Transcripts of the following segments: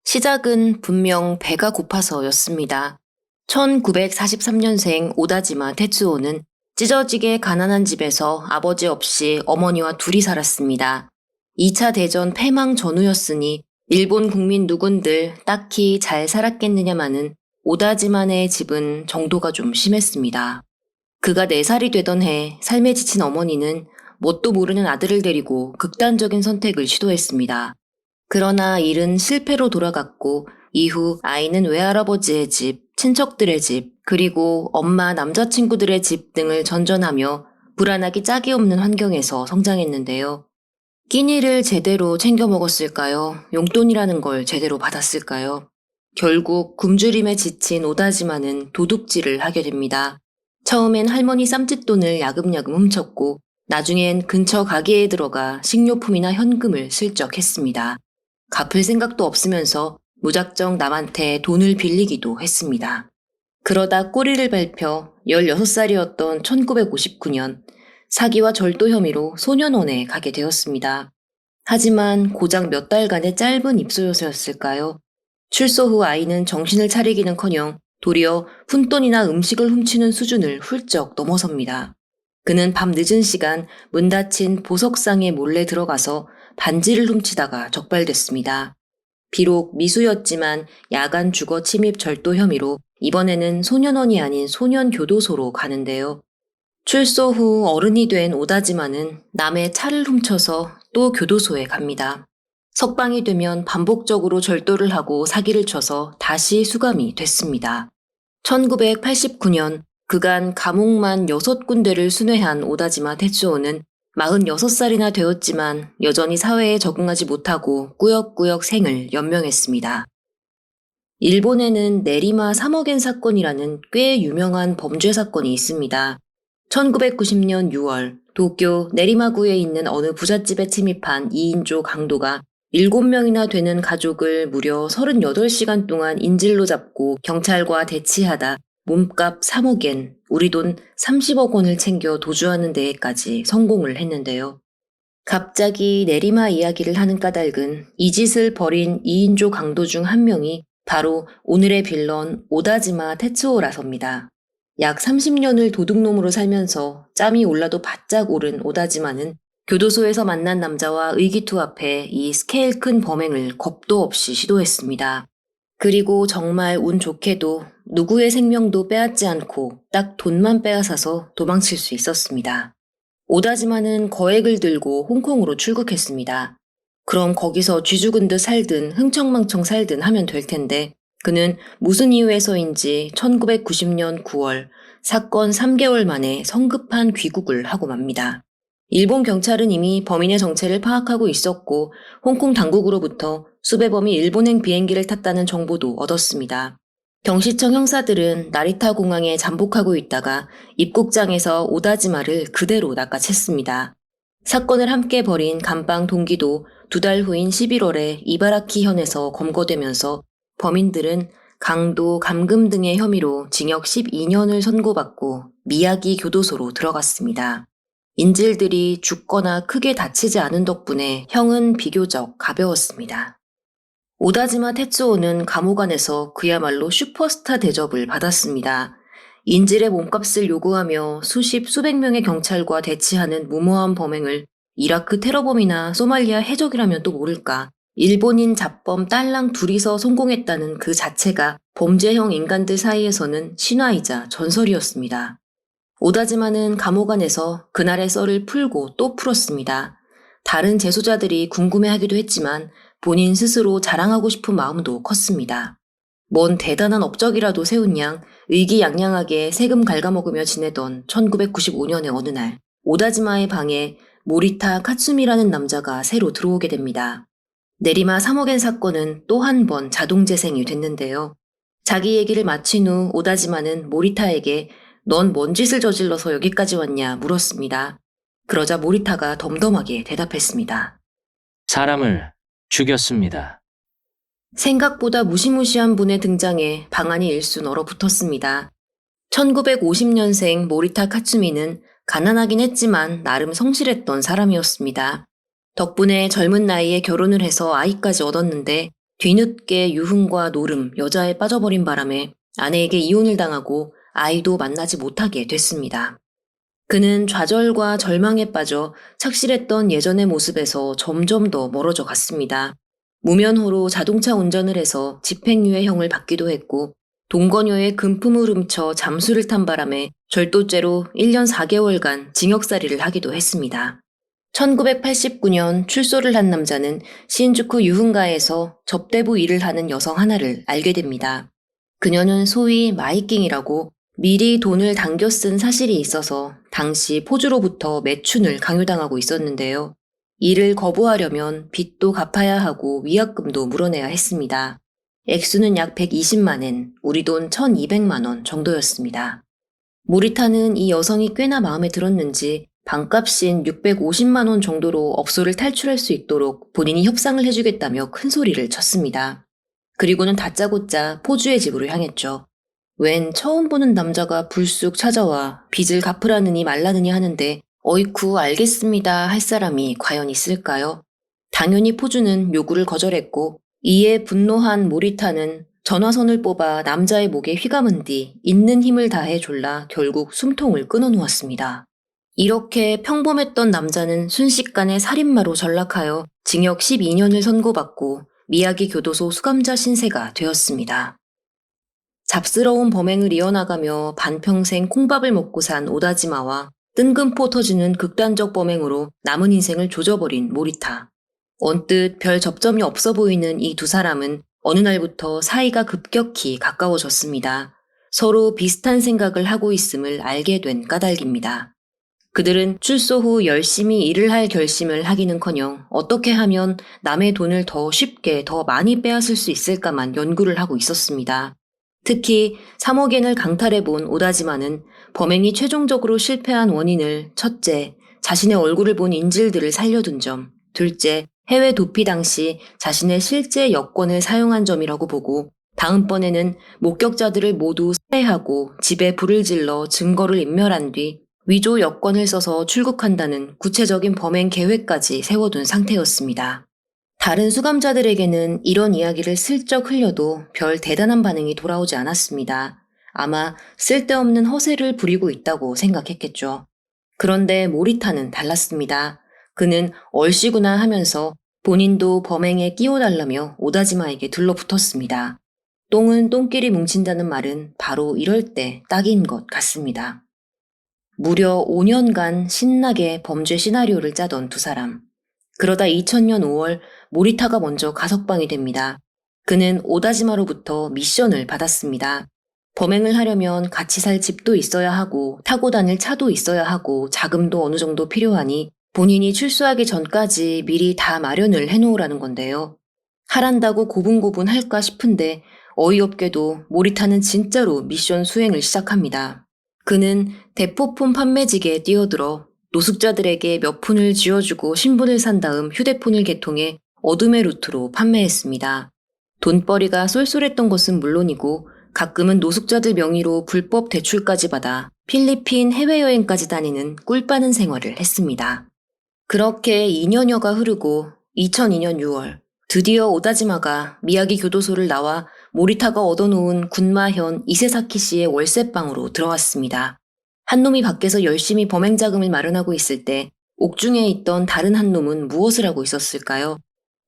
시작은 분명 배가 고파서였습니다. 1943년생 오다지마 테츠오는 찢어지게 가난한 집에서 아버지 없이 어머니와 둘이 살았습니다. 2차 대전 패망 전후였으니 일본 국민 누군들 딱히 잘 살았겠느냐마는 오다지마네 집은 정도가 좀 심했습니다. 그가 4살이 되던 해 삶에 지친 어머니는 뭣도 모르는 아들을 데리고 극단적인 선택을 시도했습니다. 그러나 일은 실패로 돌아갔고 이후 아이는 외할아버지의 집, 친척들의 집, 그리고 엄마 남자친구들의 집 등을 전전하며 불안하기 짝이 없는 환경에서 성장했는데요. 끼니를 제대로 챙겨 먹었을까요? 용돈이라는 걸 제대로 받았을까요? 결국 굶주림에 지친 오다지마는 도둑질을 하게 됩니다. 처음엔 할머니 쌈짓돈을 야금야금 훔쳤고 나중엔 근처 가게에 들어가 식료품이나 현금을 슬쩍 했습니다. 갚을 생각도 없으면서 무작정 남한테 돈을 빌리기도 했습니다. 그러다 꼬리를 밟혀 16살이었던 1959년 사기와 절도 혐의로 소년원에 가게 되었습니다. 하지만 고작 몇 달간의 짧은 입소요서였을까요? 출소 후 아이는 정신을 차리기는커녕 도리어 푼돈이나 음식을 훔치는 수준을 훌쩍 넘어섭니다. 그는 밤 늦은 시간 문 닫힌 보석상에 몰래 들어가서 반지를 훔치다가 적발됐습니다. 비록 미수였지만 야간 주거 침입 절도 혐의로 이번에는 소년원이 아닌 소년교도소로 가는데요. 출소 후 어른이 된 오다지마는 남의 차를 훔쳐서 또 교도소에 갑니다. 석방이 되면 반복적으로 절도를 하고 사기를 쳐서 다시 수감이 됐습니다. 1989년 그간 감옥만 6군데를 순회한 오다지마 테츠오는 46살이나 되었지만 여전히 사회에 적응하지 못하고 꾸역꾸역 생을 연명했습니다. 일본에는 네리마 3억엔 사건이라는 꽤 유명한 범죄 사건이 있습니다. 1990년 6월 도쿄 네리마구에 있는 어느 부잣집에 침입한 2인조 강도가 7명이나 되는 가족을 무려 38시간 동안 인질로 잡고 경찰과 대치하다 몸값 3억엔, 우리 돈 30억 원을 챙겨 도주하는 데에까지 성공을 했는데요. 갑자기 내리마 이야기를 하는 까닭은 이 짓을 벌인 2인조 강도 중 한 명이 바로 오늘의 빌런 오다지마 테츠오라서입니다. 약 30년을 도둑놈으로 살면서 짬이 올라도 바짝 오른 오다지마는 교도소에서 만난 남자와 의기투합해 이 스케일 큰 범행을 겁도 없이 시도했습니다. 그리고 정말 운 좋게도 누구의 생명도 빼앗지 않고 딱 돈만 빼앗아서 도망칠 수 있었습니다. 오다지마는 거액을 들고 홍콩으로 출국했습니다. 그럼 거기서 쥐 죽은 듯 살든 흥청망청 살든 하면 될 텐데 그는 무슨 이유에서인지 1990년 9월 사건 3개월 만에 성급한 귀국을 하고 맙니다. 일본 경찰은 이미 범인의 정체를 파악하고 있었고 홍콩 당국으로부터 수배범이 일본행 비행기를 탔다는 정보도 얻었습니다. 경시청 형사들은 나리타 공항에 잠복하고 있다가 입국장에서 오다지마를 그대로 낚아챘습니다. 사건을 함께 벌인 감방 동기도 2달 후인 11월에 이바라키현에서 검거되면서 범인들은 강도, 감금 등의 혐의로 징역 12년을 선고받고 미야기 교도소로 들어갔습니다. 인질들이 죽거나 크게 다치지 않은 덕분에 형은 비교적 가벼웠습니다. 오다지마 테츠오는 감옥 안에서 그야말로 슈퍼스타 대접을 받았습니다. 인질의 몸값을 요구하며 수백 명의 경찰과 대치하는 무모한 범행을 이라크 테러범이나 소말리아 해적이라면 또 모를까. 일본인 잡범 딸랑 둘이서 성공했다는 그 자체가 범죄형 인간들 사이에서는 신화이자 전설이었습니다. 오다지마는 감옥 안에서 그날의 썰을 풀고 또 풀었습니다. 다른 재소자들이 궁금해하기도 했지만 본인 스스로 자랑하고 싶은 마음도 컸습니다. 뭔 대단한 업적이라도 세운 양 의기양양하게 세금 갉아먹으며 지내던 1995년의 어느 날 오다지마의 방에 모리타 카츠미라는 남자가 새로 들어오게 됩니다. 내리마 3억엔 사건은 또 한 번 자동재생이 됐는데요. 자기 얘기를 마친 후 오다지마는 모리타에게 넌 뭔 짓을 저질러서 여기까지 왔냐 물었습니다. 그러자 모리타가 덤덤하게 대답했습니다. 사람을 죽였습니다. 생각보다 무시무시한 분의 등장에 방안이 일순 얼어붙었습니다. 1950년생 모리타 카츠미는 가난하긴 했지만 나름 성실했던 사람이었습니다. 덕분에 젊은 나이에 결혼을 해서 아이까지 얻었는데 뒤늦게 유흥과 노름, 여자에 빠져버린 바람에 아내에게 이혼을 당하고 아이도 만나지 못하게 됐습니다. 그는 좌절과 절망에 빠져 착실했던 예전의 모습에서 점점 더 멀어져 갔습니다. 무면허로 자동차 운전을 해서 집행유예형을 받기도 했고 동거녀의 금품을 훔쳐 잠수를 탄 바람에 절도죄로 1년 4개월간 징역살이를 하기도 했습니다. 1989년 출소를 한 남자는 신주쿠 유흥가에서 접대부 일을 하는 여성 하나를 알게 됩니다. 그녀는 소위 마이킹이라고 미리 돈을 당겨 쓴 사실이 있어서 당시 포주로부터 매춘을 강요당하고 있었는데요. 이를 거부하려면 빚도 갚아야 하고 위약금도 물어내야 했습니다. 액수는 약 120만 엔, 우리 돈 1200만 원 정도였습니다. 모리타는 이 여성이 꽤나 마음에 들었는지 반값인 650만 원 정도로 업소를 탈출할 수 있도록 본인이 협상을 해주겠다며 큰 소리를 쳤습니다. 그리고는 다짜고짜 포주의 집으로 향했죠. 웬 처음 보는 남자가 불쑥 찾아와 빚을 갚으라느니 말라느니 하는데 어이쿠 알겠습니다 할 사람이 과연 있을까요? 당연히 포주는 요구를 거절했고 이에 분노한 모리타는 전화선을 뽑아 남자의 목에 휘감은 뒤 있는 힘을 다해 졸라 결국 숨통을 끊어놓았습니다. 이렇게 평범했던 남자는 순식간에 살인마로 전락하여 징역 12년을 선고받고 미야기 교도소 수감자 신세가 되었습니다. 잡스러운 범행을 이어나가며 반평생 콩밥을 먹고 산 오다지마와 뜬금포 터지는 극단적 범행으로 남은 인생을 조져버린 모리타. 언뜻 별 접점이 없어 보이는 이 두 사람은 어느 날부터 사이가 급격히 가까워졌습니다. 서로 비슷한 생각을 하고 있음을 알게 된 까닭입니다. 그들은 출소 후 열심히 일을 할 결심을 하기는커녕 어떻게 하면 남의 돈을 더 쉽게 더 많이 빼앗을 수 있을까만 연구를 하고 있었습니다. 특히 3억엔을 강탈해본 오다지마는 범행이 최종적으로 실패한 원인을 첫째, 자신의 얼굴을 본 인질들을 살려둔 점, 둘째, 해외 도피 당시 자신의 실제 여권을 사용한 점이라고 보고 다음번에는 목격자들을 모두 살해하고 집에 불을 질러 증거를 인멸한 뒤 위조 여권을 써서 출국한다는 구체적인 범행 계획까지 세워둔 상태였습니다. 다른 수감자들에게는 이런 이야기를 슬쩍 흘려도 별 대단한 반응이 돌아오지 않았습니다. 아마 쓸데없는 허세를 부리고 있다고 생각했겠죠. 그런데 모리타는 달랐습니다. 그는 얼씨구나 하면서 본인도 범행에 끼워달라며 오다지마에게 들러붙었습니다. 똥은 똥끼리 뭉친다는 말은 바로 이럴 때 딱인 것 같습니다. 무려 5년간 신나게 범죄 시나리오를 짜던 두 사람. 그러다 2000년 5월 모리타가 먼저 가석방이 됩니다. 그는 오다지마로부터 미션을 받았습니다. 범행을 하려면 같이 살 집도 있어야 하고 타고 다닐 차도 있어야 하고 자금도 어느 정도 필요하니 본인이 출소하기 전까지 미리 다 마련을 해놓으라는 건데요. 하란다고 고분고분 할까 싶은데 어이없게도 모리타는 진짜로 미션 수행을 시작합니다. 그는 대포폰 판매직에 뛰어들어 노숙자들에게 몇 푼을 쥐어주고 신분을 산 다음 휴대폰을 개통해 어둠의 루트로 판매했습니다. 돈벌이가 쏠쏠했던 것은 물론이고 가끔은 노숙자들 명의로 불법 대출까지 받아 필리핀 해외여행까지 다니는 꿀 빠는 생활을 했습니다. 그렇게 2년여가 흐르고 2002년 6월 드디어 오다지마가 미야기 교도소를 나와 모리타가 얻어놓은 군마현 이세사키 씨의 월세방으로 들어왔습니다. 한 놈이 밖에서 열심히 범행 자금을 마련하고 있을 때 옥중에 있던 다른 한 놈은 무엇을 하고 있었을까요?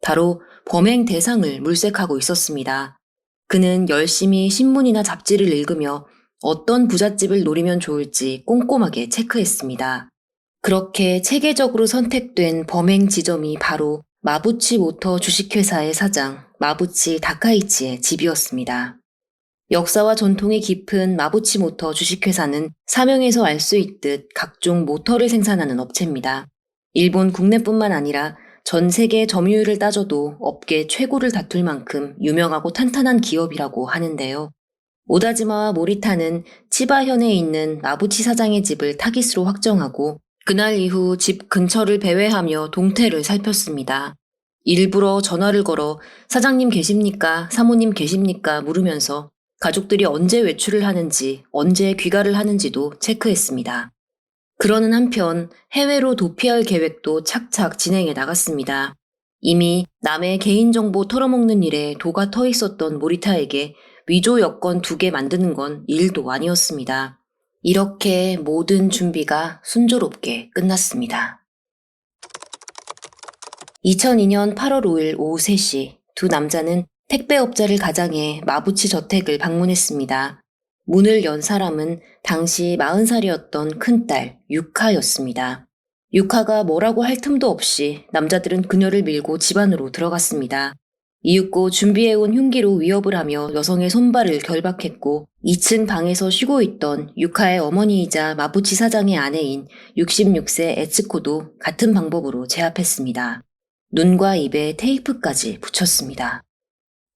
바로 범행 대상을 물색하고 있었습니다. 그는 열심히 신문이나 잡지를 읽으며 어떤 부잣집을 노리면 좋을지 꼼꼼하게 체크했습니다. 그렇게 체계적으로 선택된 범행 지점이 바로 마부치 모터 주식회사의 사장 마부치 다카이치의 집이었습니다. 역사와 전통이 깊은 마부치 모터 주식회사는 사명에서 알 수 있듯 각종 모터를 생산하는 업체입니다. 일본 국내뿐만 아니라 전 세계 점유율을 따져도 업계 최고를 다툴 만큼 유명하고 탄탄한 기업이라고 하는데요. 오다지마와 모리타는 치바현에 있는 마부치 사장의 집을 타깃으로 확정하고 그날 이후 집 근처를 배회하며 동태를 살폈습니다. 일부러 전화를 걸어 사장님 계십니까? 사모님 계십니까? 물으면서 가족들이 언제 외출을 하는지, 언제 귀가를 하는지도 체크했습니다. 그러는 한편 해외로 도피할 계획도 착착 진행해 나갔습니다. 이미 남의 개인정보 털어먹는 일에 도가 터 있었던 모리타에게 위조 여권 2개 만드는 건 일도 아니었습니다. 이렇게 모든 준비가 순조롭게 끝났습니다. 2002년 8월 5일 오후 3시 두 남자는 택배업자를 가장해 마부치 저택을 방문했습니다. 문을 연 사람은 당시 40살이었던 큰딸 유카였습니다. 유카가 뭐라고 할 틈도 없이 남자들은 그녀를 밀고 집 안으로 들어갔습니다. 이윽고 준비해온 흉기로 위협을 하며 여성의 손발을 결박했고 2층 방에서 쉬고 있던 유카의 어머니이자 마부치 사장의 아내인 66세 에츠코도 같은 방법으로 제압했습니다. 눈과 입에 테이프까지 붙였습니다.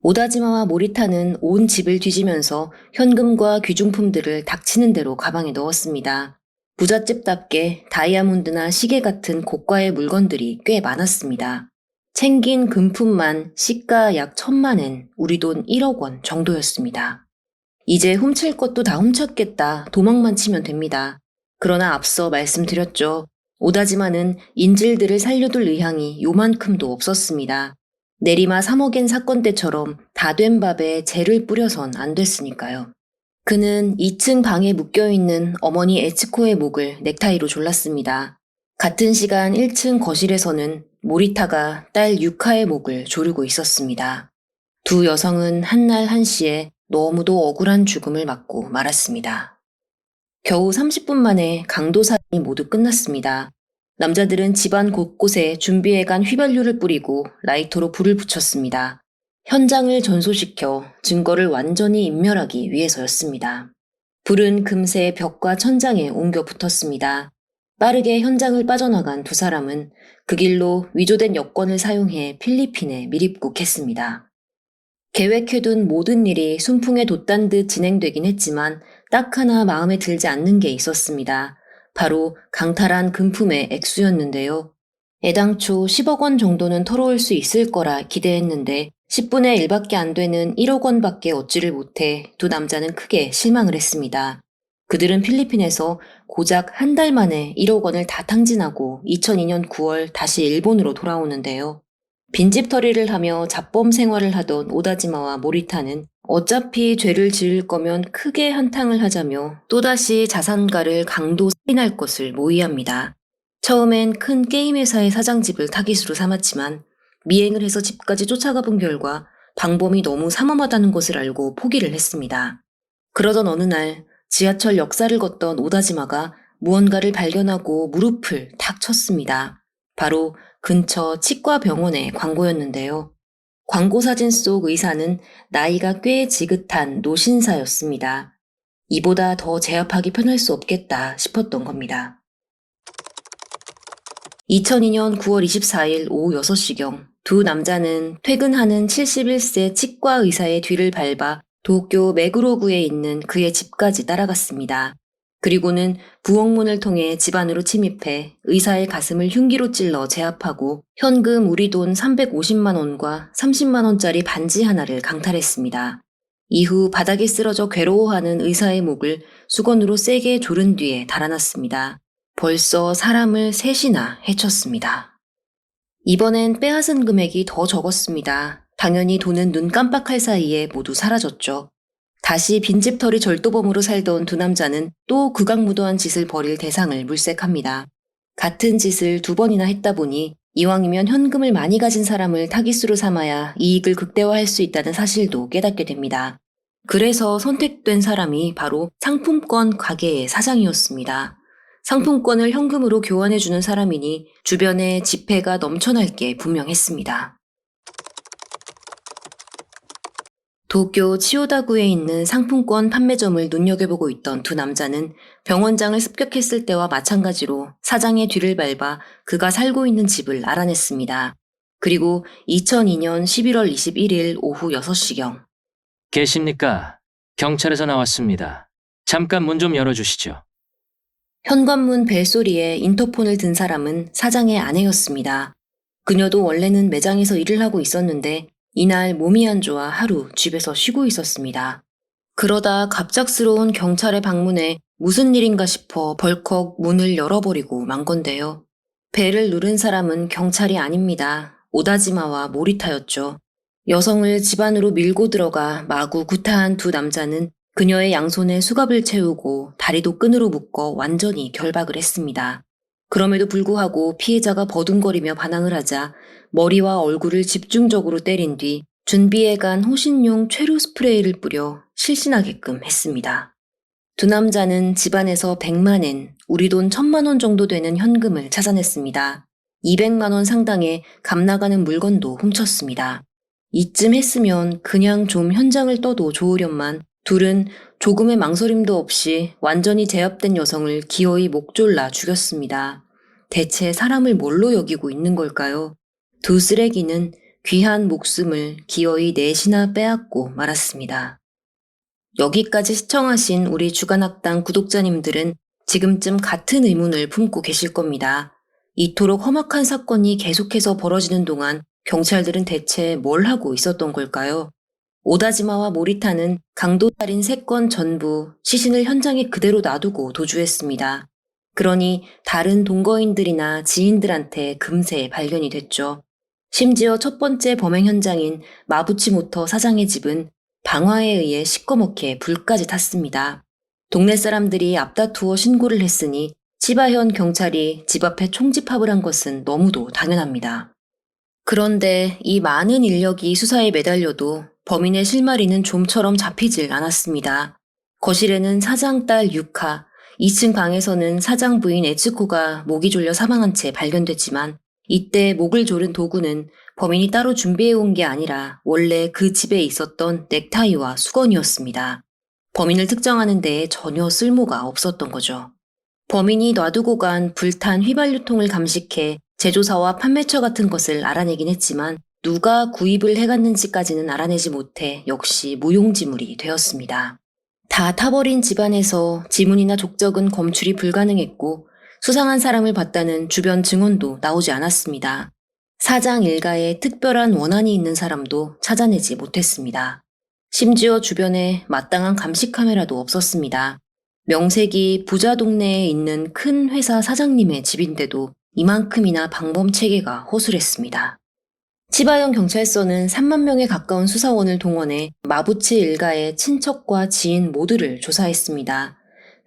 오다지마와 모리타는 온 집을 뒤지면서 현금과 귀중품들을 닥치는 대로 가방에 넣었습니다. 부잣집답게 다이아몬드나 시계 같은 고가의 물건들이 꽤 많았습니다. 챙긴 금품만 시가 약 1,000만 엔, 우리 돈 1억 원 정도였습니다. 이제 훔칠 것도 다 훔쳤겠다, 도망만 치면 됩니다. 그러나 앞서 말씀드렸죠. 오다지마는 인질들을 살려둘 의향이 요만큼도 없었습니다. 내리마 3억엔 사건 때처럼 다 된 밥에 재를 뿌려선 안 됐으니까요. 그는 2층 방에 묶여있는 어머니 에츠코의 목을 넥타이로 졸랐습니다. 같은 시간 1층 거실에서는 모리타가 딸 유카의 목을 조르고 있었습니다. 두 여성은 한날 한시에 너무도 억울한 죽음을 맞고 말았습니다. 겨우 30분 만에 강도살인이 모두 끝났습니다. 남자들은 집안 곳곳에 준비해간 휘발유를 뿌리고 라이터로 불을 붙였습니다. 현장을 전소시켜 증거를 완전히 인멸하기 위해서였습니다. 불은 금세 벽과 천장에 옮겨 붙었습니다. 빠르게 현장을 빠져나간 두 사람은 그 길로 위조된 여권을 사용해 필리핀에 밀입국했습니다. 계획해둔 모든 일이 순풍에 돛단 듯 진행되긴 했지만 딱 하나 마음에 들지 않는 게 있었습니다. 바로 강탈한 금품의 액수였는데요. 애당초 10억 원 정도는 털어올 수 있을 거라 기대했는데 10분의 1밖에 안 되는 1억 원밖에 얻지를 못해 두 남자는 크게 실망을 했습니다. 그들은 필리핀에서 고작 한 달 만에 1억 원을 다 탕진하고 2002년 9월 다시 일본으로 돌아오는데요. 빈집털이를 하며 잡범 생활을 하던 오다지마와 모리타는 어차피 죄를 지을 거면 크게 한탕을 하자며 또다시 자산가를 강도 살인할 것을 모의합니다. 처음엔 큰 게임 회사의 사장 집을 타깃으로 삼았지만 미행을 해서 집까지 쫓아가 본 결과 방범이 너무 삼엄하다는 것을 알고 포기를 했습니다. 그러던 어느 날 지하철 역사를 걷던 오다지마가 무언가를 발견하고 무릎을 탁 쳤습니다. 바로 근처 치과 병원의 광고였는데요. 광고 사진 속 의사는 나이가 꽤 지긋한 노신사였습니다. 이보다 더 제압하기 편할 수 없겠다 싶었던 겁니다. 2002년 9월 24일 오후 6시경 두 남자는 퇴근하는 71세 치과 의사의 뒤를 밟아 도쿄 메구로구에 있는 그의 집까지 따라갔습니다. 그리고는 부엌문을 통해 집 안으로 침입해 의사의 가슴을 흉기로 찔러 제압하고 현금 우리 돈 350만 원과 30만 원짜리 반지 하나를 강탈했습니다. 이후 바닥에 쓰러져 괴로워하는 의사의 목을 수건으로 세게 조른 뒤에 달아났습니다. 벌써 사람을 셋이나 해쳤습니다. 이번엔 빼앗은 금액이 더 적었습니다. 당연히 돈은 눈 깜빡할 사이에 모두 사라졌죠. 다시 빈집털이 절도범으로 살던 두 남자는 또 극악무도한 짓을 벌일 대상을 물색합니다. 같은 짓을 2번이나 했다 보니 이왕이면 현금을 많이 가진 사람을 타깃으로 삼아야 이익을 극대화할 수 있다는 사실도 깨닫게 됩니다. 그래서 선택된 사람이 바로 상품권 가게의 사장이었습니다. 상품권을 현금으로 교환해주는 사람이니 주변에 지폐가 넘쳐날 게 분명했습니다. 도쿄 치오다구에 있는 상품권 판매점을 눈여겨보고 있던 두 남자는 병원장을 습격했을 때와 마찬가지로 사장의 뒤를 밟아 그가 살고 있는 집을 알아냈습니다. 그리고 2002년 11월 21일 오후 6시경 계십니까? 경찰에서 나왔습니다. 잠깐 문 좀 열어주시죠. 현관문 벨소리에 인터폰을 든 사람은 사장의 아내였습니다. 그녀도 원래는 매장에서 일을 하고 있었는데 이날 몸이 안 좋아 하루 집에서 쉬고 있었습니다. 그러다 갑작스러운 경찰의 방문에 무슨 일인가 싶어 벌컥 문을 열어버리고 만 건데요. 벨을 누른 사람은 경찰이 아닙니다. 오다지마와 모리타였죠. 여성을 집 안으로 밀고 들어가 마구 구타한 두 남자는 그녀의 양손에 수갑을 채우고 다리도 끈으로 묶어 완전히 결박을 했습니다. 그럼에도 불구하고 피해자가 버둥거리며 반항을 하자 머리와 얼굴을 집중적으로 때린 뒤 준비해간 호신용 최루 스프레이를 뿌려 실신하게끔 했습니다. 두 남자는 집안에서 100만엔, 우리 돈 1000만 원 정도 되는 현금을 찾아냈습니다. 200만 원 상당의 값나가는 물건도 훔쳤습니다. 이쯤 했으면 그냥 좀 현장을 떠도 좋으련만 둘은 조금의 망설임도 없이 완전히 제압된 여성을 기어이 목 졸라 죽였습니다. 대체 사람을 뭘로 여기고 있는 걸까요? 두 쓰레기는 귀한 목숨을 기어이 넷이나 빼앗고 말았습니다. 여기까지 시청하신 우리 주간악당 구독자님들은 지금쯤 같은 의문을 품고 계실 겁니다. 이토록 험악한 사건이 계속해서 벌어지는 동안 경찰들은 대체 뭘 하고 있었던 걸까요? 오다지마와 모리타는 강도살인 3건 전부 시신을 현장에 그대로 놔두고 도주했습니다. 그러니 다른 동거인들이나 지인들한테 금세 발견이 됐죠. 심지어 첫 번째 범행 현장인 마부치모터 사장의 집은 방화에 의해 시꺼멓게 불까지 탔습니다. 동네 사람들이 앞다투어 신고를 했으니 치바현 경찰이 집 앞에 총집합을 한 것은 너무도 당연합니다. 그런데 이 많은 인력이 수사에 매달려도 범인의 실마리는 좀처럼 잡히질 않았습니다. 거실에는 사장 딸 유카, 2층 방에서는 사장 부인 에츠코가 목이 졸려 사망한 채 발견됐지만 이때 목을 조른 도구는 범인이 따로 해온 게 아니라 원래 그 집에 있었던 넥타이와 수건이었습니다. 범인을 특정하는 데에 전혀 쓸모가 없었던 거죠. 범인이 놔두고 간 불탄 휘발유통을 감식해 제조사와 판매처 같은 것을 알아내긴 했지만 누가 구입을 해갔는지까지는 알아내지 못해 역시 무용지물이 되었습니다. 다 타버린 집안에서 지문이나 족적은 검출이 불가능했고 수상한 사람을 봤다는 주변 증언도 나오지 않았습니다. 사장 일가에 특별한 원한이 있는 사람도 찾아내지 못했습니다. 심지어 주변에 마땅한 감시 카메라도 없었습니다. 명색이 부자 동네에 있는 큰 회사 사장님의 집인데도 이만큼이나 방범 체계가 허술했습니다. 치바현 경찰서는 3만 명에 가까운 수사원을 동원해 마부치 일가의 친척과 지인 모두를 조사했습니다.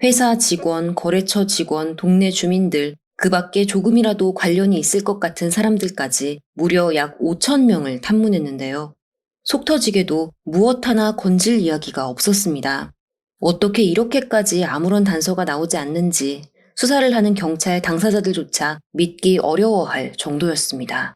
회사 직원, 거래처 직원, 동네 주민들, 그 밖에 조금이라도 관련이 있을 것 같은 사람들까지 무려 약 5천 명을 탐문했는데요. 속 터지게도 무엇 하나 건질 이야기가 없었습니다. 어떻게 이렇게까지 아무런 단서가 나오지 않는지 수사를 하는 경찰 당사자들조차 믿기 어려워할 정도였습니다.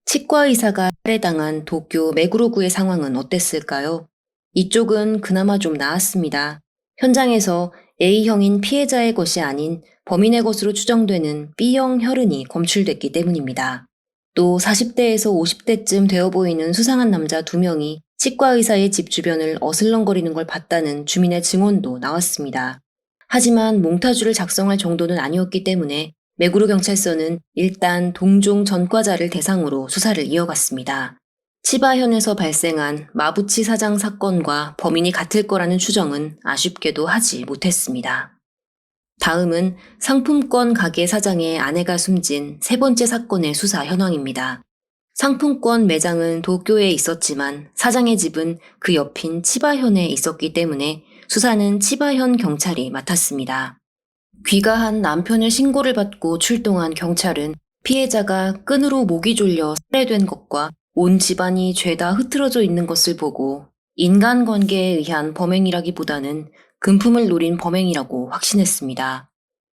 치과 의사가 살해당한 도쿄 메구로구의 상황은 어땠을까요? 이쪽은 그나마 좀 나았습니다. 현장에서 A형인 피해자의 것이 아닌 범인의 것으로 추정되는 B형 혈흔이 검출됐기 때문입니다. 또 40대에서 50대쯤 되어 보이는 수상한 남자 2명이 치과 의사의 집 주변을 어슬렁거리는 걸 봤다는 주민의 증언도 나왔습니다. 하지만 몽타주를 작성할 정도는 아니었기 때문에 메구로 경찰서는 일단 동종 전과자를 대상으로 수사를 이어갔습니다. 치바현에서 발생한 마부치 사장 사건과 범인이 같을 거라는 추정은 아쉽게도 하지 못했습니다. 다음은 상품권 가게 사장의 아내가 숨진 3번째 사건의 수사 현황입니다. 상품권 매장은 도쿄에 있었지만 사장의 집은 그 옆인 치바현에 있었기 때문에 수사는 치바현 경찰이 맡았습니다. 귀가한 남편의 신고를 받고 출동한 경찰은 피해자가 끈으로 목이 졸려 살해된 것과 온 집안이 죄다 흐트러져 있는 것을 보고 인간관계에 의한 범행이라기보다는 금품을 노린 범행이라고 확신했습니다.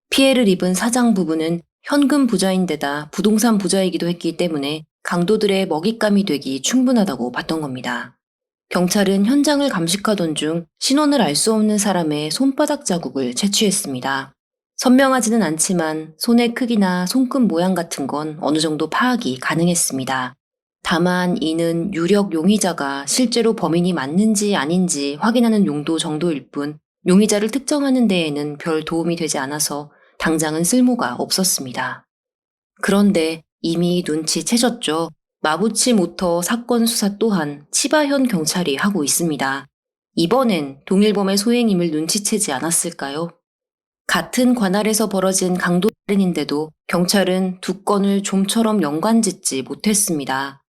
피해를 입은 사장 부부는 현금 부자인데다 부동산 부자이기도 했기 때문에 강도들의 먹잇감이 되기 충분하다고 봤던 겁니다. 경찰은 현장을 감식하던 중 신원을 알 수 없는 사람의 손바닥 자국을 채취했습니다. 선명하지는 않지만 손의 크기나 손끝 모양 같은 건 어느 정도 파악이 가능했습니다. 다만 이는 유력 용의자가 실제로 범인이 맞는지 아닌지 확인하는 용도 정도일 뿐 용의자를 특정하는 데에는 별 도움이 되지 않아서 당장은 쓸모가 없었습니다. 그런데 이미 눈치채셨죠? 마부치 모터 사건 수사 또한 치바현 경찰이 하고 있습니다. 이번엔 동일범의 소행임을 눈치채지 않았을까요? 같은 관할에서 벌어진 강도 살인인데도 경찰은 두 건을 좀처럼 연관짓지 못했습니다.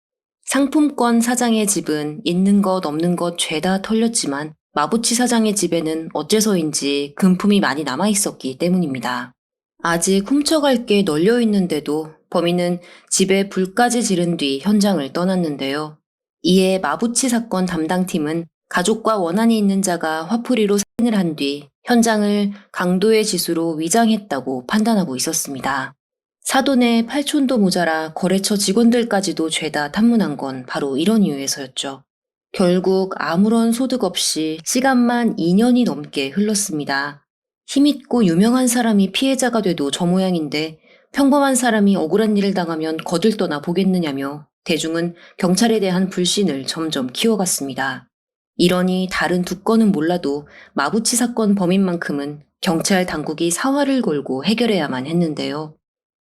상품권 사장의 집은 있는 것 없는 것 죄다 털렸지만 마부치 사장의 집에는 어째서인지 금품이 많이 남아있었기 때문입니다. 아직 훔쳐갈 게 널려 있는데도 범인은 집에 불까지 지른 뒤 현장을 떠났는데요. 이에 마부치 사건 담당팀은 가족과 원한이 있는 자가 화풀이로 살인을 한 뒤 현장을 강도의 지수로 위장했다고 판단하고 있었습니다. 사돈의 팔촌도 모자라 거래처 직원들까지도 죄다 탐문한 건 바로 이런 이유에서였죠. 결국 아무런 소득 없이 시간만 2년이 넘게 흘렀습니다. 힘있고 유명한 사람이 피해자가 돼도 저 모양인데 평범한 사람이 억울한 일을 당하면 거들떠나 보겠느냐며 대중은 경찰에 대한 불신을 점점 키워갔습니다. 이러니 다른 두 건은 몰라도 마부치 사건 범인만큼은 경찰 당국이 사활을 걸고 해결해야만 했는데요.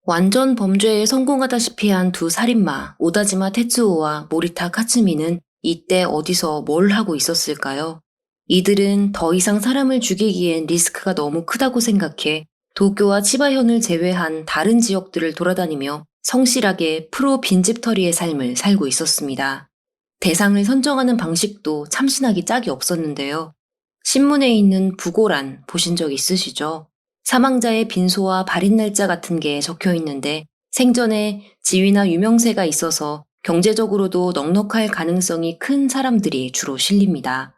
완전 범죄에 성공하다시피 한 두 살인마 오다지마 테츠오와 모리타 카츠미는 이때 어디서 뭘 하고 있었을까요? 이들은 더 이상 사람을 죽이기엔 리스크가 너무 크다고 생각해 도쿄와 치바현을 제외한 다른 지역들을 돌아다니며 성실하게 프로 빈집털이의 삶을 살고 있었습니다. 대상을 선정하는 방식도 참신하기 짝이 없었는데요. 신문에 있는 부고란 보신 적 있으시죠? 사망자의 빈소와 발인 날짜 같은 게 적혀 있는데 생전에 지위나 유명세가 있어서 경제적으로도 넉넉할 가능성이 큰 사람들이 주로 실립니다.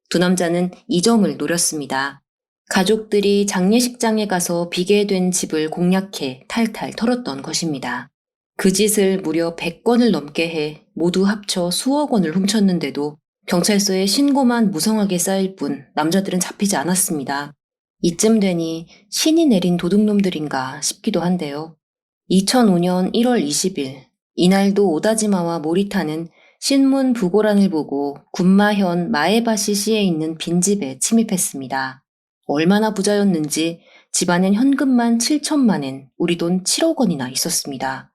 두 남자는 이 점을 노렸습니다. 가족들이 장례식장에 가서 비게 된 집을 공략해 탈탈 털었던 것입니다. 그 짓을 무려 100건을 넘게 해 모두 합쳐 수억 원을 훔쳤는데도 경찰서에 신고만 무성하게 쌓일 뿐 남자들은 잡히지 않았습니다. 이쯤 되니 신이 내린 도둑놈들인가 싶기도 한데요. 2005년 1월 20일, 이날도 오다지마와 모리타는 신문 부고란을 보고 군마현 마에바시시에 있는 빈집에 침입했습니다. 얼마나 부자였는지 집안엔 현금만 7천만 엔, 우리 돈 7억 원이나 있었습니다.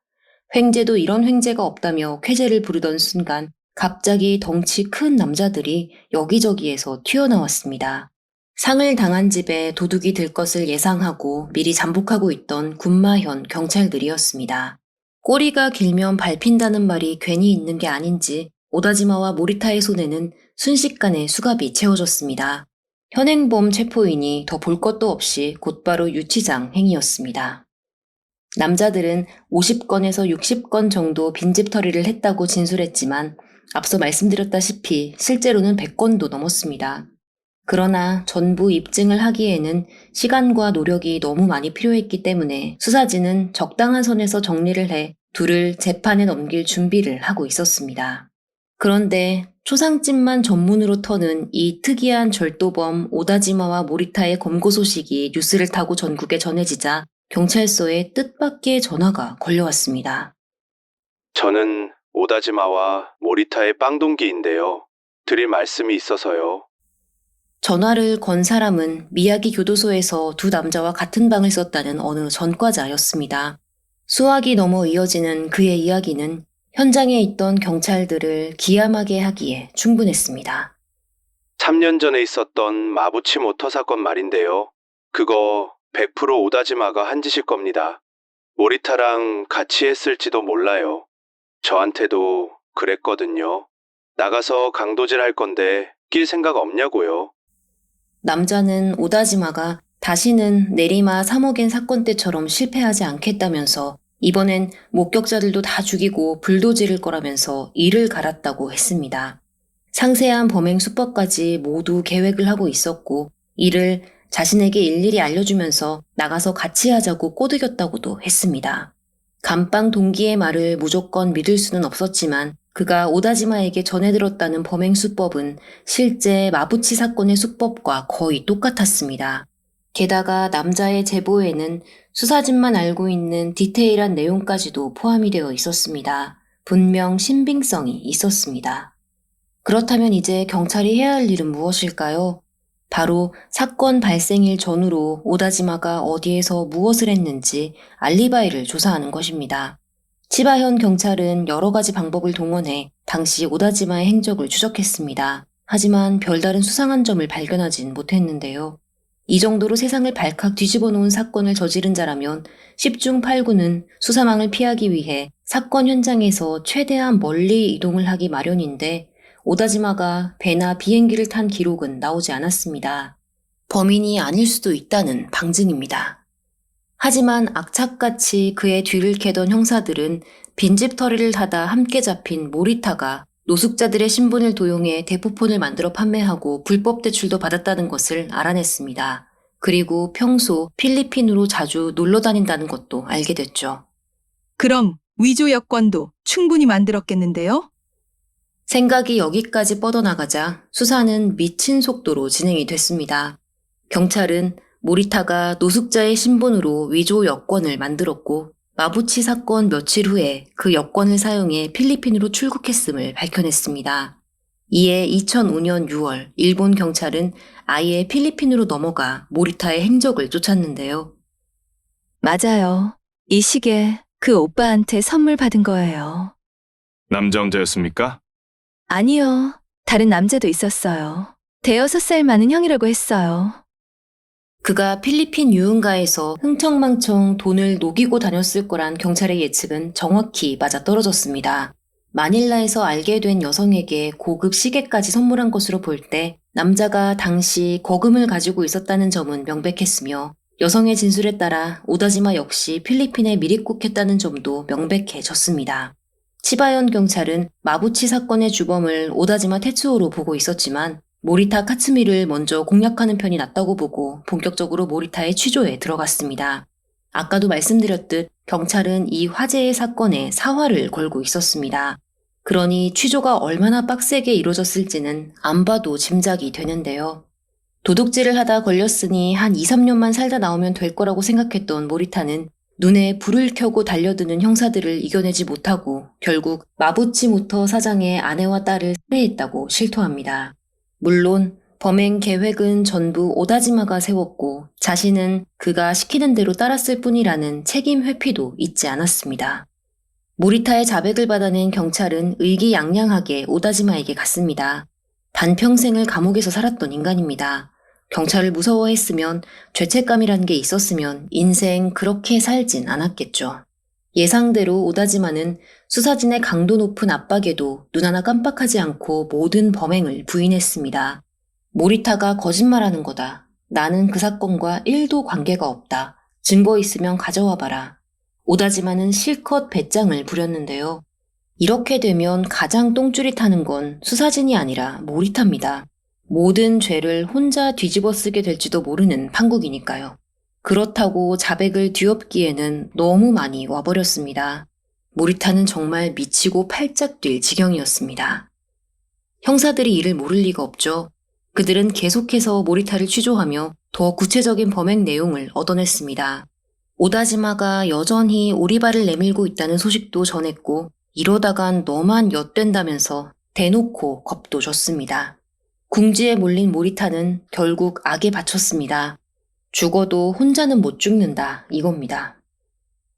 횡재도 이런 횡재가 없다며 쾌재를 부르던 순간 갑자기 덩치 큰 남자들이 여기저기에서 튀어나왔습니다. 상을 당한 집에 도둑이 들 것을 예상하고 미리 잠복하고 있던 군마현 경찰들이었습니다. 꼬리가 길면 밟힌다는 말이 괜히 있는 게 아닌지 오다지마와 모리타의 손에는 순식간에 수갑이 채워졌습니다. 현행범 체포이니 더 볼 것도 없이 곧바로 유치장 행위였습니다. 남자들은 50건에서 60건 정도 빈집털이를 했다고 진술했지만 앞서 말씀드렸다시피 실제로는 100건도 넘었습니다. 그러나 전부 입증을 하기에는 시간과 노력이 너무 많이 필요했기 때문에 수사진은 적당한 선에서 정리를 해 둘을 재판에 넘길 준비를 하고 있었습니다. 그런데 초상집만 전문으로 터는 이 특이한 절도범 오다지마와 모리타의 검거 소식이 뉴스를 타고 전국에 전해지자 경찰서에 뜻밖의 전화가 걸려왔습니다. 저는 오다지마와 모리타의 빵동기인데요. 드릴 말씀이 있어서요. 전화를 건 사람은 미야기 교도소에서 두 남자와 같은 방을 썼다는 어느 전과자였습니다. 수학이 넘어 이어지는 그의 이야기는 현장에 있던 경찰들을 기함하게 하기에 충분했습니다. 3년 전에 있었던 마부치 모터 사건 말인데요. 그거 100% 오다지마가 한 짓일 겁니다. 모리타랑 같이 했을지도 몰라요. 저한테도 그랬거든요. 나가서 강도질 할 건데 낄 생각 없냐고요. 남자는 오다지마가 다시는 내리마 3억엔 사건 때처럼 실패하지 않겠다면서 이번엔 목격자들도 다 죽이고 불도 지를 거라면서 이를 갈았다고 했습니다. 상세한 범행 수법까지 모두 계획을 하고 있었고 이를 자신에게 일일이 알려주면서 나가서 같이 하자고 꼬드겼다고도 했습니다. 감방 동기의 말을 무조건 믿을 수는 없었지만 그가 오다지마에게 전해들었다는 범행 수법은 실제 마부치 사건의 수법과 거의 똑같았습니다. 게다가 남자의 제보에는 수사진만 알고 있는 디테일한 내용까지도 포함이 되어 있었습니다. 분명 신빙성이 있었습니다. 그렇다면 이제 경찰이 해야 할 일은 무엇일까요? 바로 사건 발생일 전후로 오다지마가 어디에서 무엇을 했는지 알리바이를 조사하는 것입니다. 치바현 경찰은 여러 가지 방법을 동원해 당시 오다지마의 행적을 추적했습니다. 하지만 별다른 수상한 점을 발견하진 못했는데요. 이 정도로 세상을 발칵 뒤집어 놓은 사건을 저지른 자라면 10중 8구는 수사망을 피하기 위해 사건 현장에서 최대한 멀리 이동을 하기 마련인데 오다지마가 배나 비행기를 탄 기록은 나오지 않았습니다. 범인이 아닐 수도 있다는 방증입니다. 하지만 악착같이 그의 뒤를 캐던 형사들은 빈집털이를 하다 함께 잡힌 모리타가 노숙자들의 신분을 도용해 대포폰을 만들어 판매하고 불법 대출도 받았다는 것을 알아냈습니다. 그리고 평소 필리핀으로 자주 놀러 다닌다는 것도 알게 됐죠. 그럼 위조 여권도 충분히 만들었겠는데요? 생각이 여기까지 뻗어나가자 수사는 미친 속도로 진행이 됐습니다. 경찰은 모리타가 노숙자의 신분으로 위조 여권을 만들었고 마부치 사건 며칠 후에 그 여권을 사용해 필리핀으로 출국했음을 밝혀냈습니다. 이에 2005년 6월 일본 경찰은 아예 필리핀으로 넘어가 모리타의 행적을 쫓았는데요. 맞아요. 이 시계 그 오빠한테 선물 받은 거예요. 남자 혼자였습니까? 아니요. 다른 남자도 있었어요. 대여섯 살 많은 형이라고 했어요. 그가 필리핀 유흥가에서 흥청망청 돈을 녹이고 다녔을 거란 경찰의 예측은 정확히 맞아떨어졌습니다. 마닐라에서 알게 된 여성에게 고급 시계까지 선물한 것으로 볼 때 남자가 당시 거금을 가지고 있었다는 점은 명백했으며 여성의 진술에 따라 오다지마 역시 필리핀에 미립국했다는 점도 명백해졌습니다. 치바현 경찰은 마부치 사건의 주범을 오다지마 테츠오로 보고 있었지만 모리타 카츠미를 먼저 공략하는 편이 낫다고 보고 본격적으로 모리타의 취조에 들어갔습니다. 아까도 말씀드렸듯 경찰은 이 화재의 사건에 사활을 걸고 있었습니다. 그러니 취조가 얼마나 빡세게 이루어졌을지는 안 봐도 짐작이 되는데요. 도둑질을 하다 걸렸으니 한 2, 3년만 살다 나오면 될 거라고 생각했던 모리타는 눈에 불을 켜고 달려드는 형사들을 이겨내지 못하고 결국 마부치 모터 사장의 아내와 딸을 살해했다고 실토합니다. 물론 범행 계획은 전부 오다지마가 세웠고 자신은 그가 시키는 대로 따랐을 뿐이라는 책임 회피도 잊지 않았습니다. 모리타의 자백을 받아낸 경찰은 의기양양하게 오다지마에게 갔습니다. 반평생을 감옥에서 살았던 인간입니다. 경찰을 무서워했으면 죄책감이라는 게 있었으면 인생 그렇게 살진 않았겠죠. 예상대로 오다지마는 수사진의 강도 높은 압박에도 눈 하나 깜빡하지 않고 모든 범행을 부인했습니다. 모리타가 거짓말하는 거다. 나는 그 사건과 1도 관계가 없다. 증거 있으면 가져와 봐라. 오다지마는 실컷 배짱을 부렸는데요. 이렇게 되면 가장 똥줄이 타는 건 수사진이 아니라 모리타입니다. 모든 죄를 혼자 뒤집어 쓰게 될지도 모르는 판국이니까요. 그렇다고 자백을 뒤엎기에는 너무 많이 와버렸습니다. 모리타는 정말 미치고 팔짝 뛸 지경이었습니다. 형사들이 이를 모를 리가 없죠. 그들은 계속해서 모리타를 취조하며 더 구체적인 범행 내용을 얻어냈습니다. 오다지마가 여전히 오리발을 내밀고 있다는 소식도 전했고 이러다간 너만 엿된다면서 대놓고 겁도 줬습니다. 궁지에 몰린 모리타는 결국 악에 바쳤습니다. 죽어도 혼자는 못 죽는다 이겁니다.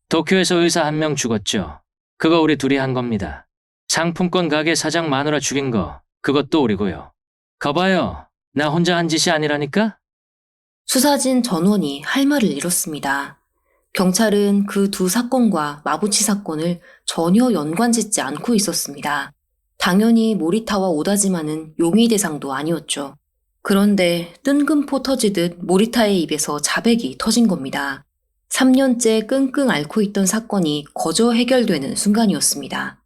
도쿄에서 의사 한 명 죽었죠. 그거 우리 둘이 한 겁니다. 상품권 가게 사장 마누라 죽인 거 그것도 우리고요. 거봐요. 나 혼자 한 짓이 아니라니까? 수사진 전원이 할 말을 잃었습니다. 경찰은 그 두 사건과 마부치 사건을 전혀 연관짓지 않고 있었습니다. 당연히 모리타와 오다지마는 용의 대상도 아니었죠. 그런데 뜬금포 터지듯 모리타의 입에서 자백이 터진 겁니다. 3년째 끙끙 앓고 있던 사건이 거저 해결되는 순간이었습니다.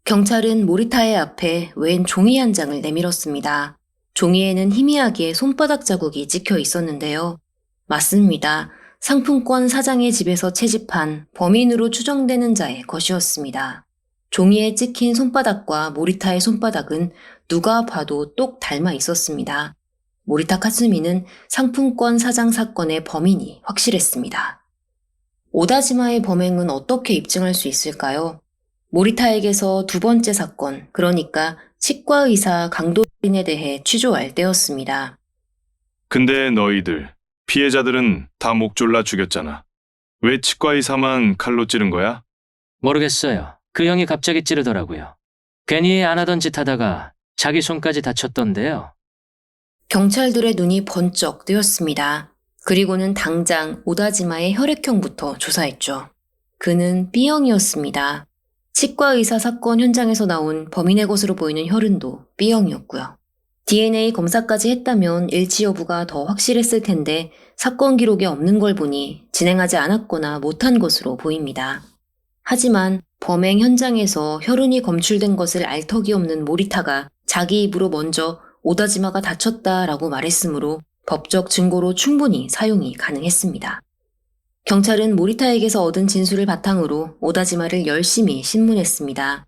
경찰은 모리타의 앞에 웬 종이 한 장을 내밀었습니다. 종이에는 희미하게 손바닥 자국이 찍혀 있었는데요. 맞습니다. 상품권 사장의 집에서 채집한 범인으로 추정되는 자의 것이었습니다. 종이에 찍힌 손바닥과 모리타의 손바닥은 누가 봐도 똑 닮아 있었습니다. 모리타 카츠미는 상품권 사장 사건의 범인이 확실했습니다. 오다지마의 범행은 어떻게 입증할 수 있을까요? 모리타에게서 두 번째 사건, 그러니까 치과의사 강도인에 대해 취조할 때였습니다. 근데 너희들, 피해자들은 다 목 졸라 죽였잖아. 왜 치과의사만 칼로 찌른 거야? 모르겠어요. 그 형이 갑자기 찌르더라고요. 괜히 안 하던 짓 하다가 자기 손까지 다쳤던데요. 경찰들의 눈이 번쩍 뜨였습니다. 그리고는 당장 오다지마의 혈액형부터 조사했죠. 그는 B형이었습니다. 치과 의사 사건 현장에서 나온 범인의 것으로 보이는 혈흔도 B형이었고요. DNA 검사까지 했다면 일치 여부가 더 확실했을 텐데 사건 기록에 없는 걸 보니 진행하지 않았거나 못한 것으로 보입니다. 하지만 범행 현장에서 혈흔이 검출된 것을 알 턱이 없는 모리타가 자기 입으로 먼저 오다지마가 다쳤다라고 말했으므로 법적 증거로 충분히 사용이 가능했습니다. 경찰은 모리타에게서 얻은 진술을 바탕으로 오다지마를 열심히 신문했습니다.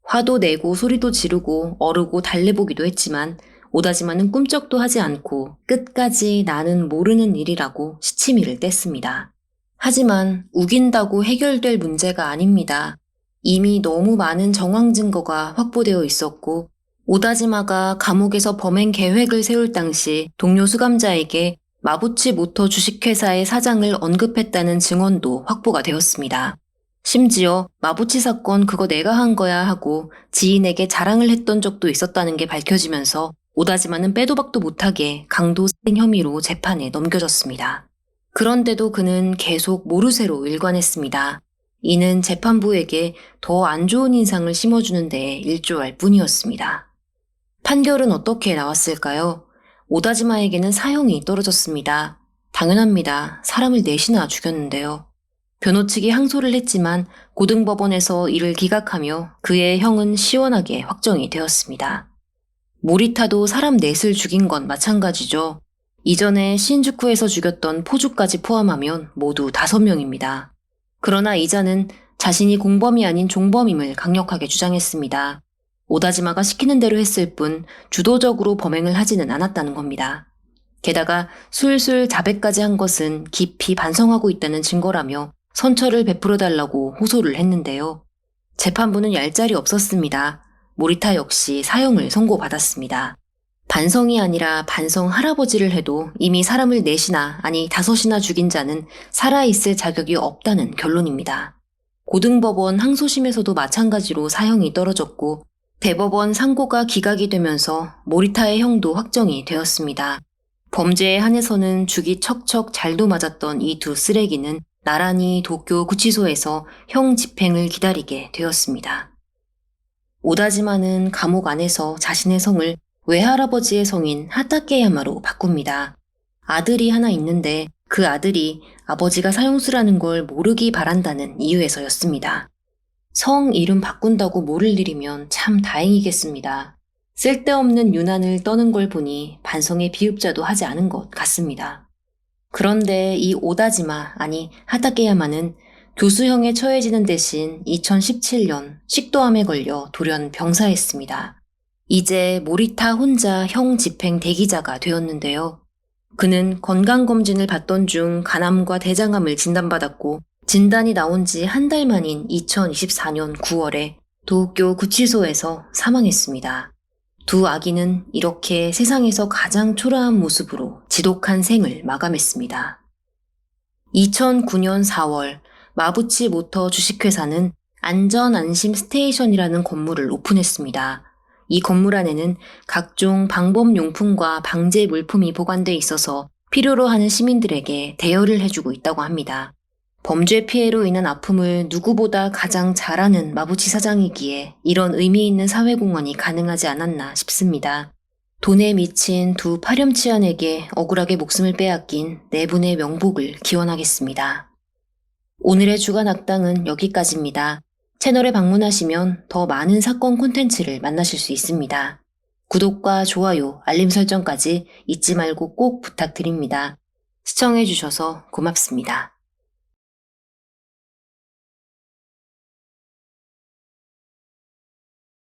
화도 내고 소리도 지르고 어르고 달래보기도 했지만 오다지마는 꿈쩍도 하지 않고 끝까지 나는 모르는 일이라고 시치미를 뗐습니다. 하지만 우긴다고 해결될 문제가 아닙니다. 이미 너무 많은 정황 증거가 확보되어 있었고 오다지마가 감옥에서 범행 계획을 세울 당시 동료 수감자에게 마부치 모터 주식회사의 사장을 언급했다는 증언도 확보가 되었습니다. 심지어 마부치 사건 그거 내가 한 거야 하고 지인에게 자랑을 했던 적도 있었다는 게 밝혀지면서 오다지마는 빼도 박도 못하게 강도살인 혐의로 재판에 넘겨졌습니다. 그런데도 그는 계속 모르쇠로 일관했습니다. 이는 재판부에게 더 안 좋은 인상을 심어주는 데 일조할 뿐이었습니다. 판결은 어떻게 나왔을까요? 오다지마에게는 사형이 떨어졌습니다. 당연합니다. 사람을 넷이나 죽였는데요. 변호 측이 항소를 했지만 고등법원에서 이를 기각하며 그의 형은 시원하게 확정이 되었습니다. 모리타도 사람 넷을 죽인 건 마찬가지죠. 이전에 신주쿠에서 죽였던 포주까지 포함하면 모두 5명입니다. 그러나 이자는 자신이 공범이 아닌 종범임을 강력하게 주장했습니다. 오다지마가 시키는 대로 했을 뿐 주도적으로 범행을 하지는 않았다는 겁니다. 게다가 술술 자백까지 한 것은 깊이 반성하고 있다는 증거라며 선처를 베풀어달라고 호소를 했는데요. 재판부는 얄짤이 없었습니다. 모리타 역시 사형을 선고받았습니다. 반성이 아니라 반성 할아버지를 해도 이미 사람을 4이나 아니 5이나 죽인 자는 살아있을 자격이 없다는 결론입니다. 고등법원 항소심에서도 마찬가지로 사형이 떨어졌고 대법원 상고가 기각이 되면서 모리타의 형도 확정이 되었습니다. 범죄에 한해서는 죽이 척척 잘도 맞았던 이 두 쓰레기는 나란히 도쿄 구치소에서 형 집행을 기다리게 되었습니다. 오다지마는 감옥 안에서 자신의 성을 외할아버지의 성인 하타케야마로 바꿉니다. 아들이 하나 있는데 그 아들이 아버지가 사형수라는 걸 모르기 바란다는 이유에서였습니다. 성 이름 바꾼다고 모를 일이면 참 다행이겠습니다. 쓸데없는 유난을 떠는 걸 보니 반성의 비읍자도 하지 않은 것 같습니다. 그런데 이 오다지마 아니 하타케야마는 교수형에 처해지는 대신 2017년 식도암에 걸려 돌연 병사했습니다. 이제 모리타 혼자 형 집행 대기자가 되었는데요. 그는 건강검진을 받던 중 간암과 대장암을 진단받았고 진단이 나온 지 한 달 만인 2024년 9월에 도쿄 구치소에서 사망했습니다. 두 아기는 이렇게 세상에서 가장 초라한 모습으로 지독한 생을 마감했습니다. 2009년 4월 마부치 모터 주식회사는 안전안심 스테이션이라는 건물을 오픈했습니다. 이 건물 안에는 각종 방범용품과 방제 물품이 보관돼 있어서 필요로 하는 시민들에게 대여를 해주고 있다고 합니다. 범죄 피해로 인한 아픔을 누구보다 가장 잘 아는 마부치 사장이기에 이런 의미 있는 사회공헌이 가능하지 않았나 싶습니다. 돈에 미친 두 파렴치한에게 억울하게 목숨을 빼앗긴 네 분의 명복을 기원하겠습니다. 오늘의 주간 악당은 여기까지입니다. 채널에 방문하시면 더 많은 사건 콘텐츠를 만나실 수 있습니다. 구독과 좋아요, 알림 설정까지 잊지 말고 꼭 부탁드립니다. 시청해주셔서 고맙습니다.